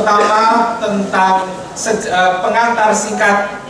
pertama tentang pengantar singkat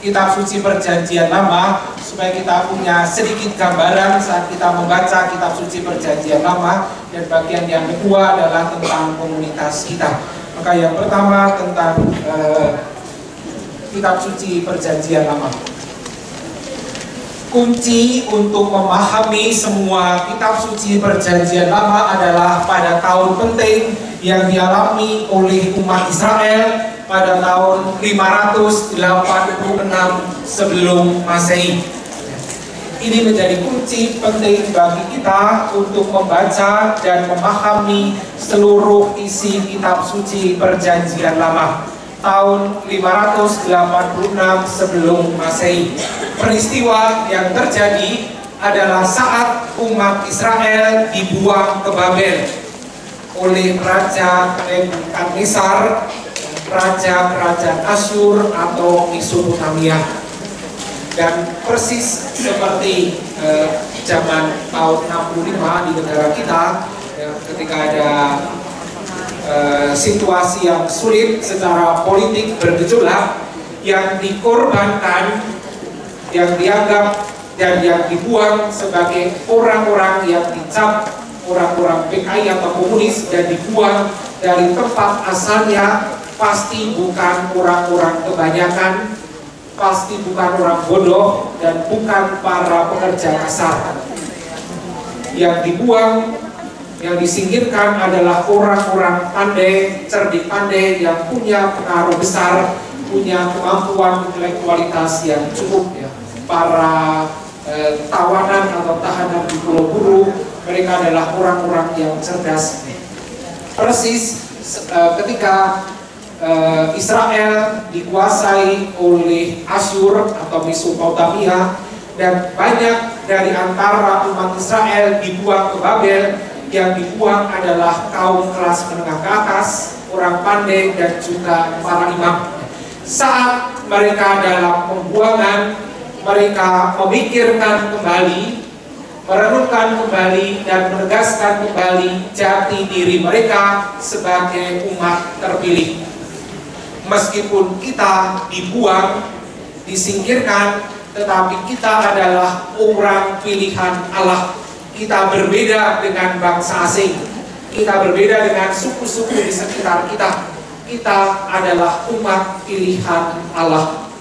Kitab Suci Perjanjian Lama, supaya kita punya sedikit gambaran saat kita membaca Kitab Suci Perjanjian Lama. Dan bagian yang kedua adalah tentang komunitas kita. Maka yang pertama tentang Kitab Suci Perjanjian Lama. Kunci untuk memahami semua Kitab Suci Perjanjian Lama adalah pada tahun penting yang dialami oleh umat Israel pada tahun 586 sebelum Masehi. Ini menjadi kunci penting bagi kita untuk membaca dan memahami seluruh isi Kitab Suci Perjanjian Lama. Tahun 586 sebelum Masehi. Peristiwa yang terjadi adalah saat umat Israel dibuang ke Babel oleh Raja Nebukadnezar, Raja Kerajaan Asyur atau Mesopotamia. Dan persis seperti zaman tahun 65 di negara kita, ketika ada situasi yang sulit secara politik bergejolak, yang dikorbankan, yang dianggap dan yang dibuang sebagai orang-orang yang dicap orang-orang PKI atau komunis dan dibuang dari tempat asalnya, pasti bukan orang-orang kebanyakan, pasti bukan orang bodoh, dan bukan para pekerja kasar. Yang dibuang, yang disingkirkan adalah orang-orang pandai, cerdik pandai, yang punya pengaruh besar, punya kemampuan intelektualitas yang cukup. Para tawanan atau tahanan di Pulau Buru, mereka adalah orang-orang yang cerdas. Persis ketika Israel dikuasai oleh Asyur atau Mesopotamia, dan banyak dari antara umat Israel dibuang ke Babel. Yang dibuang adalah kaum kelas menengah ke atas, orang pandai, dan juga para imam. Saat mereka dalam pembuangan, mereka memikirkan kembali, merenungkan kembali, dan menegaskan kembali jati diri mereka sebagai umat terpilih. Meskipun kita dibuang, disingkirkan, tetapi kita adalah orang pilihan Allah. Kita berbeda dengan bangsa asing, kita berbeda dengan suku-suku di sekitar kita. Kita adalah umat pilihan Allah.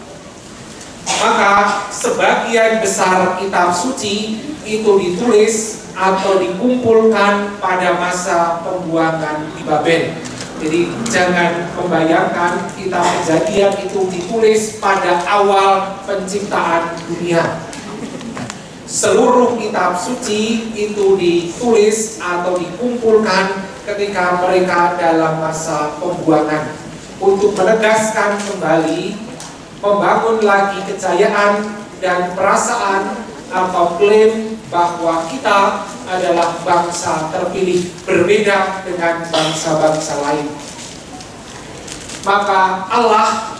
Maka sebagian besar kitab suci itu ditulis atau dikumpulkan pada masa pembuangan di Babel. Jadi jangan membayangkan kitab Kejadian itu ditulis pada awal penciptaan dunia. Seluruh kitab suci itu ditulis atau dikumpulkan ketika mereka dalam masa pembuangan, untuk menegaskan kembali, membangun lagi kejayaan dan perasaan atau klaim bahwa kita adalah bangsa terpilih, berbeda dengan bangsa-bangsa lain. Maka Allah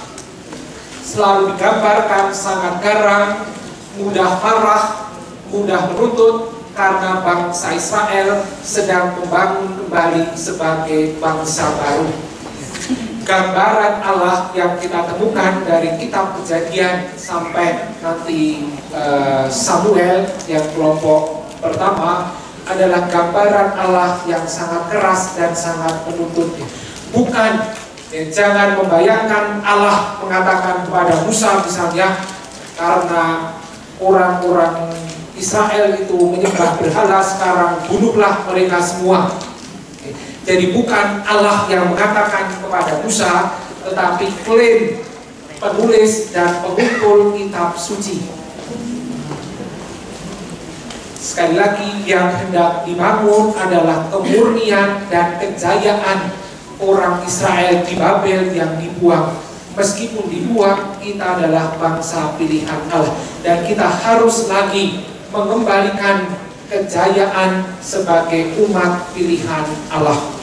selalu digambarkan sangat garang, mudah marah, mudah menuntut, karena bangsa Israel sedang membangun kembali sebagai bangsa baru. Gambaran Allah yang kita temukan dari kitab Kejadian sampai nanti Samuel yang kelompok pertama adalah gambaran Allah yang sangat keras dan sangat menuntut. Bukan, jangan membayangkan Allah mengatakan kepada Musa misalnya, karena orang-orang Israel itu menyembah berhala, sekarang bunuhlah mereka semua. Jadi bukan Allah yang mengatakan kepada Musa, tetapi klaim penulis dan pengumpul kitab suci. Sekali lagi, yang hendak dibangun adalah kemurnian dan kejayaan orang Israel di Babel yang dibuang. Meskipun dibuang, kita adalah bangsa pilihan Allah, dan kita harus lagi mengembalikan kejayaan sebagai umat pilihan Allah.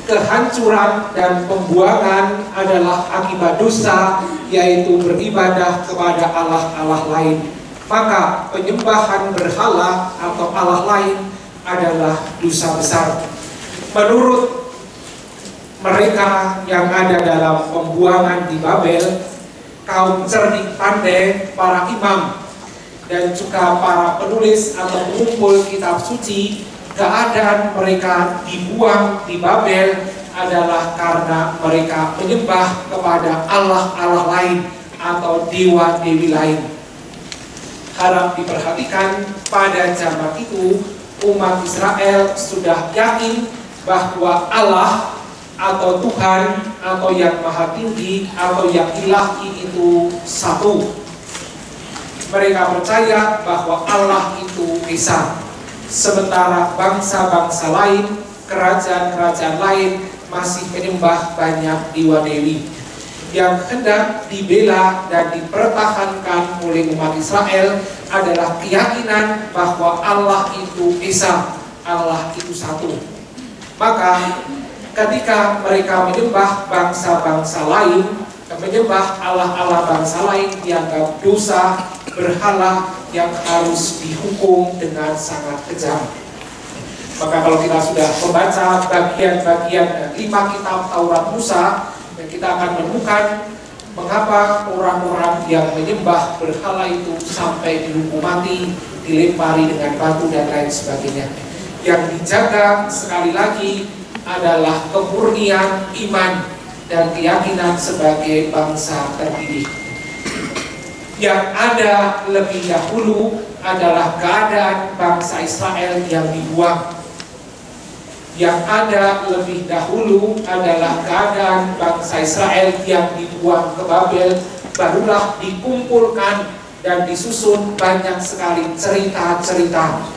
Kehancuran dan pembuangan adalah akibat dosa, yaitu beribadah kepada Allah-Allah lain. Maka penyembahan berhala atau Allah lain adalah dosa besar. Menurut mereka yang ada dalam pembuangan di Babel, kaum cerdik pandai, para imam, dan juga para penulis atau pengumpul kitab suci, keadaan mereka dibuang di Babel adalah karena mereka menyembah kepada Allah-Allah lain atau dewa-dewi lain. Harap diperhatikan, pada zaman itu umat Israel sudah yakin bahwa Allah atau Tuhan atau yang maha tinggi atau yang ilahi itu satu. Mereka percaya bahwa Allah itu Esa. Sementara bangsa-bangsa lain, kerajaan-kerajaan lain masih menyembah banyak dewa-dewi. Yang hendak dibela dan dipertahankan oleh umat Israel adalah keyakinan bahwa Allah itu Esa, Allah itu satu. Maka ketika mereka menyembah bangsa-bangsa lain, menyembah Allah-Allah bangsa lain, dianggap dosa, berhala yang harus dihukum dengan sangat kejam. Maka kalau kita sudah membaca bagian-bagian 5 kitab Taurat Musa, dan kita akan menemukan mengapa orang-orang yang menyembah berhala itu sampai dihukum mati, dilempari dengan batu dan lain sebagainya. Yang dijaga sekali lagi adalah kemurnian iman dan keyakinan sebagai bangsa terpilih. Yang ada lebih dahulu adalah keadaan bangsa Israel yang dibuang. Yang ada lebih dahulu adalah keadaan bangsa Israel yang dibuang ke Babel, barulah dikumpulkan dan disusun banyak sekali cerita-cerita.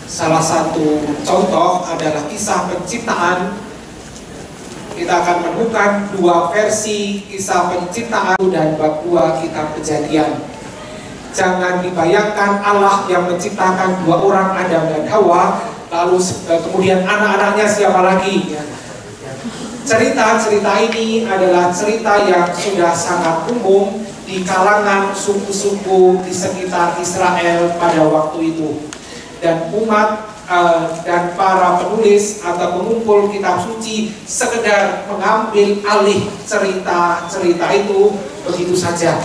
Salah satu contoh adalah kisah penciptaan. Kita akan menemukan 2 versi kisah penciptaan dan bab 2 kitab Kejadian. Jangan dibayangkan Allah yang menciptakan 2 orang, Adam dan Hawa, lalu kemudian anak-anaknya siapa lagi. Cerita-cerita ini adalah cerita yang sudah sangat umum di kalangan suku-suku di sekitar Israel pada waktu itu. Dan umat dan para penulis atau pengumpul kitab suci sekedar mengambil alih cerita-cerita itu begitu saja.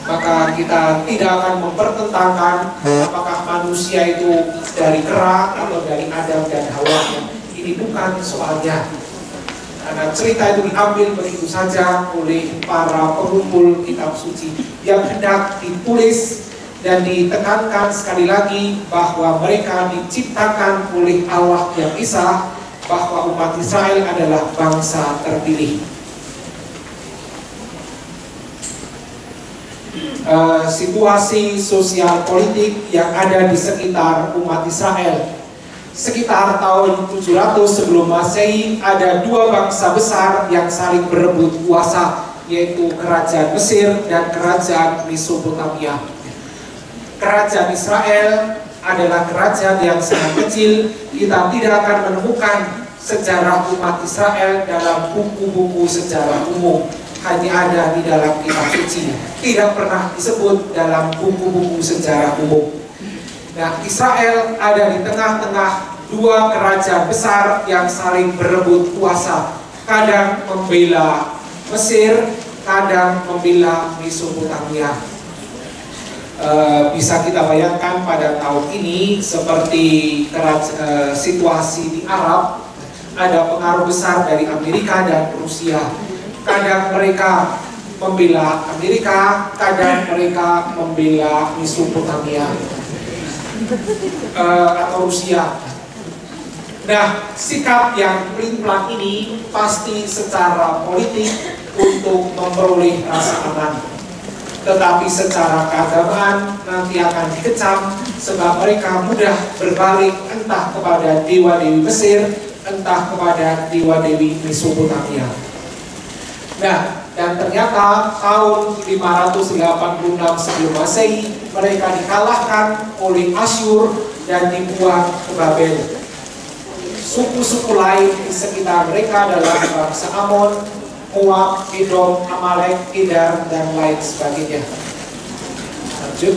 Maka kita tidak akan mempertentangkan apakah manusia itu dari kera atau dari Adam dan Hawa. Ini bukan soalnya. Karena cerita itu diambil begitu saja oleh para pengumpul kitab suci yang hendak ditulis dan ditekankan sekali lagi bahwa mereka diciptakan oleh Allah yang Esa, bahwa umat Israel adalah bangsa terpilih. Situasi sosial politik yang ada di sekitar umat Israel. Sekitar tahun 700 sebelum Masehi ada 2 bangsa besar yang saling berebut kuasa, yaitu kerajaan Mesir dan kerajaan Mesopotamia. Kerajaan Israel adalah kerajaan yang sangat kecil. Kita tidak akan menemukan sejarah umat Israel dalam buku-buku sejarah umum. Hanya ada di dalam kitab suci, tidak pernah disebut dalam buku-buku sejarah umum. Nah, Israel ada di tengah-tengah 2 kerajaan besar yang saling berebut kuasa. Kadang membela Mesir, kadang membela Mesopotamia. Bisa kita bayangkan pada tahun ini seperti situasi di Arab, ada pengaruh besar dari Amerika dan Rusia. Kadang mereka membela Amerika, kadang mereka membela Mesopotamia atau Rusia. Nah, sikap yang pelin-pelan ini pasti secara politik untuk memperoleh rasa aman. Tetapi secara keagamaan nanti akan dikecam, sebab mereka mudah berbalik entah kepada dewa-dewi Mesir, entah kepada dewa-dewi Mesopotamia. Nah, dan ternyata tahun 586 sebelum Masehi mereka dikalahkan oleh Asyur dan dibuang ke Babel. Suku-suku lain di sekitar mereka adalah bangsa Amon, Moab, Edom, Amalek, Kedar, dan lain sebagainya. Lanjut.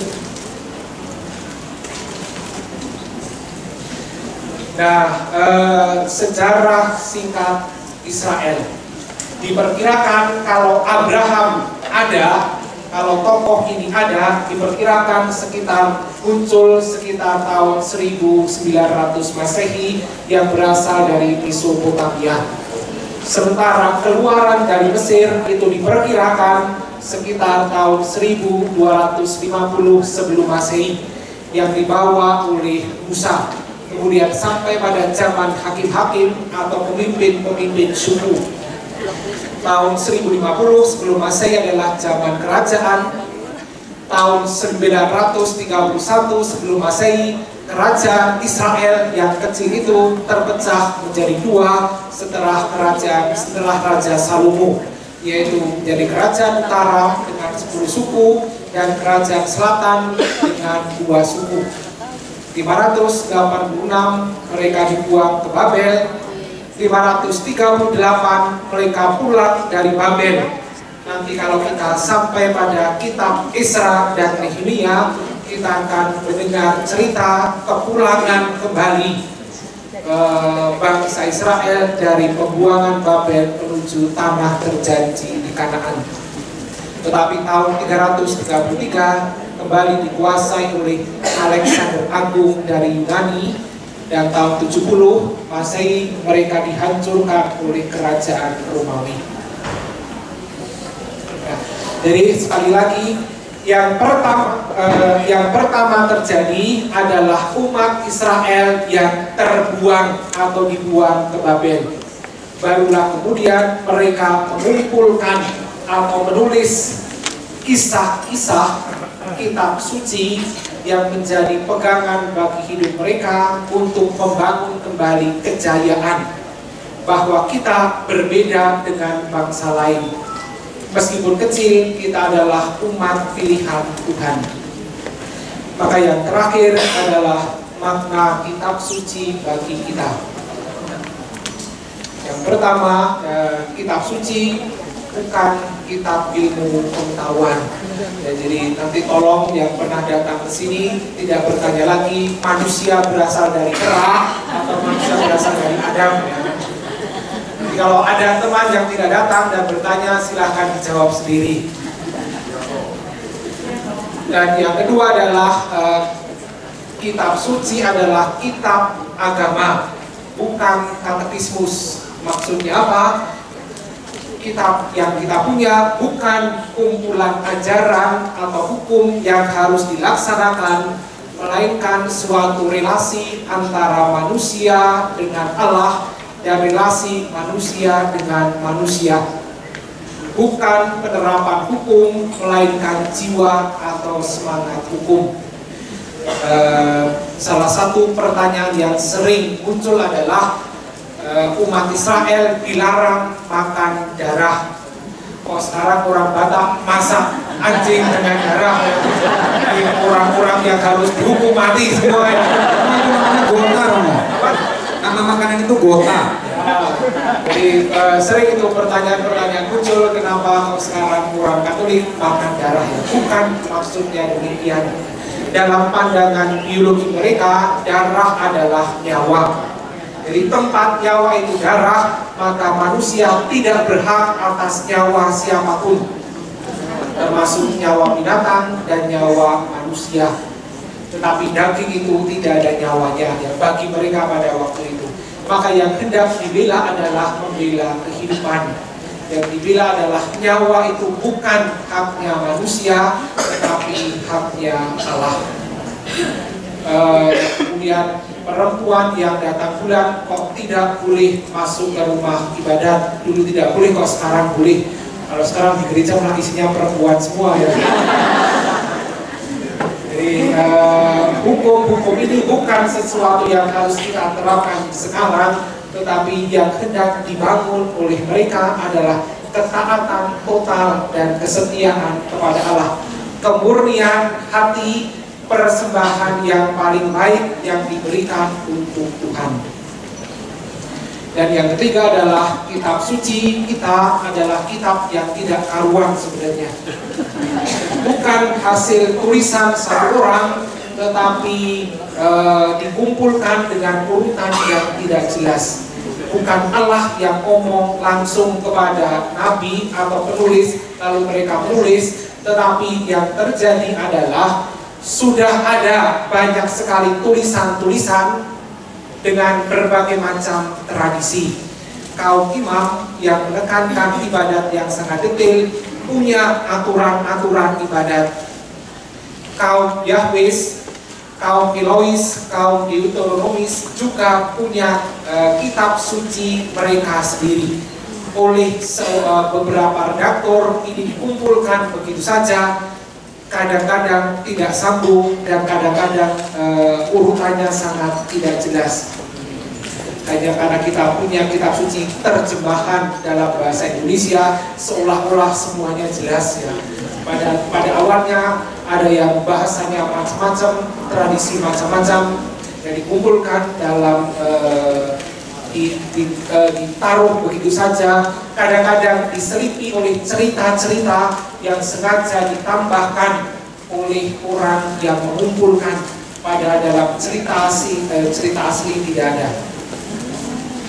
Nah, sejarah singkat Israel. Diperkirakan kalau Abraham ada, kalau tokoh ini ada, diperkirakan muncul sekitar tahun 1900 Masehi yang berasal dari Mesopotamia. Sementara keluaran dari Mesir itu diperkirakan sekitar tahun 1250 sebelum Masehi yang dibawa oleh Musa. Kemudian sampai pada zaman hakim-hakim atau pemimpin-pemimpin suku. Tahun 1050 sebelum Masehi adalah zaman kerajaan. Tahun 931 sebelum Masehi, kerajaan Israel yang kecil itu terpecah menjadi dua setelah Raja Salomo, yaitu menjadi kerajaan utara dengan 10 suku dan kerajaan selatan dengan 2 suku. 586 mereka dibuang ke Babel, 538 mereka pulang dari Babel. Nanti kalau kita sampai pada kitab Esra dan Nehemia, kita akan mendengar cerita kepulangan kembali bangsa Israel dari pembuangan Babel menuju tanah terjanji di Kanaan. Tetapi tahun 333 kembali dikuasai oleh Alexander Agung dari Yunani, dan tahun 70 Masehi mereka dihancurkan oleh kerajaan Romawi. Nah, jadi sekali lagi yang pertama terjadi adalah umat Israel yang terbuang atau dibuang ke Babel. Barulah kemudian mereka mengumpulkan atau menulis kisah-kisah kitab suci yang menjadi pegangan bagi hidup mereka untuk membangun kembali kejayaan bahwa kita berbeda dengan bangsa lain. Meskipun kecil, kita adalah umat pilihan Tuhan. Maka yang terakhir adalah makna kitab suci bagi kita. Yang pertama, kitab suci bukan kitab ilmu pengetahuan. Ya, jadi nanti tolong yang pernah datang ke sini tidak bertanya lagi manusia berasal dari kera atau manusia berasal dari Adam. Ya. Jadi kalau ada teman yang tidak datang dan bertanya, silahkan dijawab sendiri. Dan yang kedua adalah kitab suci adalah kitab agama, bukan katekismus. Maksudnya apa? Kitab yang kita punya bukan kumpulan ajaran atau hukum yang harus dilaksanakan, melainkan suatu relasi antara manusia dengan Allah dan relasi manusia dengan manusia. Bukan penerapan hukum, melainkan jiwa atau semangat hukum. Salah satu pertanyaan yang sering muncul adalah umat Israel dilarang makan darah. Kok sekarang orang Batak masak anjing dengan darah? Ini orang-orang yang harus dihukum mati semua. Itu namanya gota, apa? Nama makanan itu gota. Jadi sering itu pertanyaan-pertanyaan muncul, kenapa kok sekarang orang Katolik makan darah? Bukan maksudnya demikian. Dalam pandangan biologi mereka, darah adalah nyawa. Jadi tempat nyawa itu darah, maka manusia tidak berhak atas nyawa siapapun, termasuk nyawa binatang dan nyawa manusia. Tetapi daging itu tidak ada nyawanya ya, bagi mereka pada waktu itu. Maka yang hendak dibela adalah membela kehidupan. Yang dibela adalah nyawa itu bukan haknya manusia, tetapi haknya Allah. Kemudian perempuan yang datang bulan kok tidak boleh masuk ke rumah ibadat. Dulu tidak boleh, kok sekarang boleh. Kalau sekarang di gereja malah isinya perempuan semua ya. Jadi hukum-hukum ini bukan sesuatu yang harus kita terapkan sekarang, tetapi yang hendak dibangun oleh mereka adalah ketaatan total dan kesetiaan kepada Allah, kemurnian hati, persembahan yang paling baik yang diberikan untuk Tuhan. Dan yang ketiga adalah kitab suci kita adalah kitab yang tidak karuan sebenarnya. Bukan hasil tulisan satu orang, tetapi dikumpulkan dengan urutan yang tidak jelas. Bukan Allah yang ngomong langsung kepada nabi atau penulis lalu mereka menulis, tetapi yang terjadi adalah sudah ada banyak sekali tulisan-tulisan dengan berbagai macam tradisi. Kaum imam yang menekankan ibadat yang sangat detail punya aturan-aturan ibadat. Kaum Yahwis, kaum Elois, kaum Deuteronomis juga punya kitab suci mereka sendiri. Oleh beberapa redaktor ini dikumpulkan begitu saja, kadang-kadang tidak sambung dan kadang-kadang urutannya sangat tidak jelas. Hanya karena kita punya kitab suci terjemahan dalam bahasa Indonesia, seolah-olah semuanya jelas ya. Pada awalnya ada yang bahasanya macam-macam, tradisi macam-macam yang dikumpulkan dalam ditaruh begitu saja. Kadang-kadang diselipi oleh cerita-cerita yang sengaja ditambahkan oleh orang yang mengumpulkan, pada dalam cerita asli tidak ada.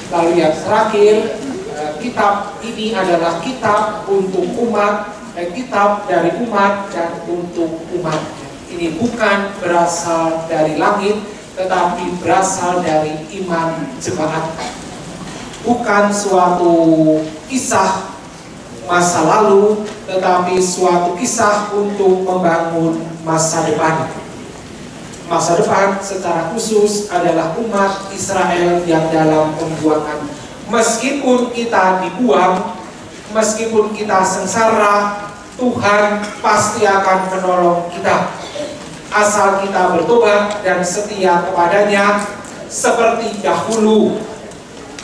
Lalu yang terakhir, kitab ini adalah kitab untuk umat, kitab dari umat dan untuk umat. Ini bukan berasal dari langit, tetapi berasal dari iman jemaat. Bukan suatu kisah masa lalu, tetapi suatu kisah untuk membangun masa depan. Masa depan secara khusus adalah umat Israel yang dalam pembuangan. Meskipun kita dibuang, meskipun kita sengsara, Tuhan pasti akan menolong kita. Asal kita bertobat dan setia kepadanya, seperti dahulu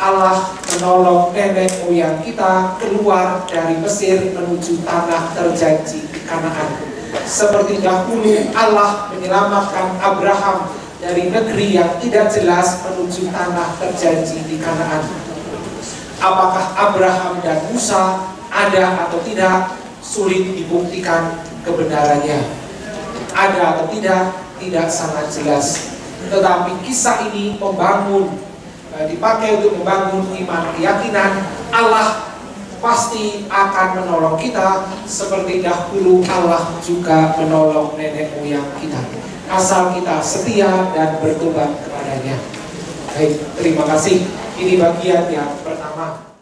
Allah menolong nenek moyang kita keluar dari Mesir menuju tanah terjanji di Kanaan. Seperti dahulu Allah menyelamatkan Abraham dari negeri yang tidak jelas menuju tanah terjanji di Kanaan. Apakah Abraham dan Musa ada atau tidak, sulit dibuktikan kebenarannya. Ada atau tidak sangat jelas. Tetapi kisah ini dipakai untuk membangun iman keyakinan Allah pasti akan menolong kita, seperti dahulu Allah juga menolong nenek moyang kita. Asal kita setia dan bertobat kepadanya. Baik, terima kasih. Ini bagian yang pertama.